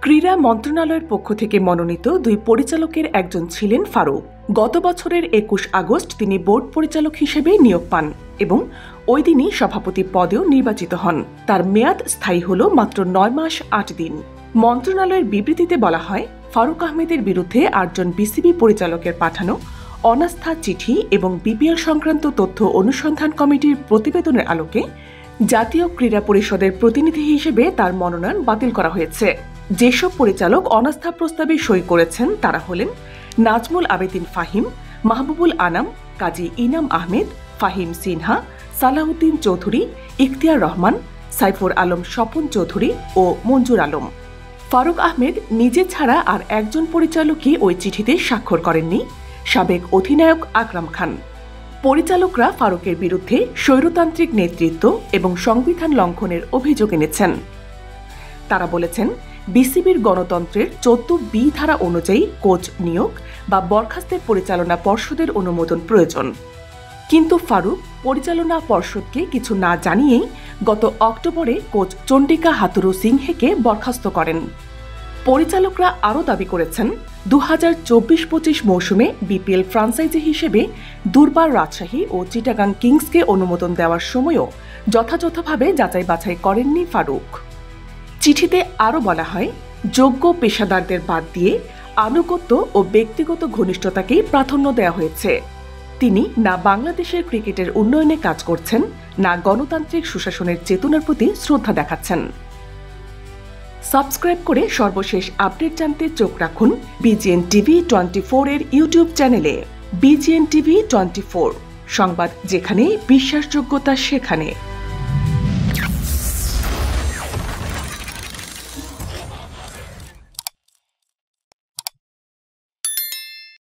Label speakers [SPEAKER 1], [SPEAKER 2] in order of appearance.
[SPEAKER 1] ক্রীড়া মন্ত্রণালয়ের পক্ষ থেকে মনোনীত দুই পরিচালকের একজন ছিলেন ফারুক। গত বছরের ২১ আগস্ট তিনি বোর্ড পরিচালক হিসেবে নিয়োগ পান এবং ওই দিনই সভাপতি পদেও নির্বাচিত হন। তার মেয়াদ স্থায়ী হল মাত্র ৯ মাস ৮ দিন। মন্ত্রণালয়ের বিবৃতিতে বলা হয়, ফারুক আহমেদের বিরুদ্ধে ৮ জন বিসিবি পরিচালকের পাঠানো অনাস্থা চিঠি এবং বিপিএল সংক্রান্ত তথ্য অনুসন্ধান কমিটির প্রতিবেদনের আলোকে জাতীয় ক্রীড়া পরিষদের প্রতিনিধি হিসেবে তার মনোনয়ন বাতিল করা হয়েছে। যেসব পরিচালক অনাস্থা প্রস্তাবে সই করেছেন তারা হলেন নাজমুল আবেদিন ফাহিম, মাহবুবুল আনাম, কাজী ইনাম আহমেদ, ফাহিম সিনহা, সালাউদ্দিন চৌধুরী, ইখতিয়ার রহমান, সাইফুর আলম স্বপন চৌধুরী ও মঞ্জুর আলম। ফারুক আহমেদ নিজে ছাড়া আর একজন পরিচালকই ওই চিঠিতে স্বাক্ষর করেননি, সাবেক অধিনায়ক আকরাম খান। পরিচালকরা ফারুকের বিরুদ্ধে স্বৈরতান্ত্রিক নেতৃত্ব এবং সংবিধান লঙ্ঘনের অভিযোগ এনেছেন। তারা বলেছেন, বিসিবির গণতন্ত্রের ১৪B ধারা অনুযায়ী কোচ নিয়োগ বা বরখাস্তের পরিচালনা পর্ষদের অনুমোদন প্রয়োজন। কিন্তু ফারুক পরিচালনা পর্ষদকে কিছু না জানিয়েই গত অক্টোবরে কোচ চন্ডিকা হাথুরু সিংহেকে বরখাস্ত করেন। পরিচালকরা আরও দাবি করেছেন, ২০২৪-২৫ মৌসুমে বিপিএল ফ্রাঞ্চাইজি হিসেবে দুর্বার রাজশাহী ও চিটাগাং কিংসকে অনুমোদন দেওয়ার সময়ও যথাযথভাবে যাচাই বাছাই করেননি ফারুক। চিঠিতে আরও বলা হয়, যোগ্য পেশাদারদের বাদ দিয়ে আনুগত্য ও ব্যক্তিগত ঘনিষ্ঠতাকেই প্রাধান্য দেওয়া হয়েছে। তিনি না বাংলাদেশের ক্রিকেটের উন্নয়নে কাজ করছেন, না গণতান্ত্রিক সুশাসনের চেতনার প্রতি শ্রদ্ধা দেখাচ্ছেন। সাবস্ক্রাইব করে সর্বশেষ আপডেট জানতে চোখ রাখুন বিজিএন টিভি 24 এর ইউটিউব চ্যানেলে। বিজিএন টিভি 24, সংবাদ যেখানে, বিশ্বাসযোগ্যতা সেখানে।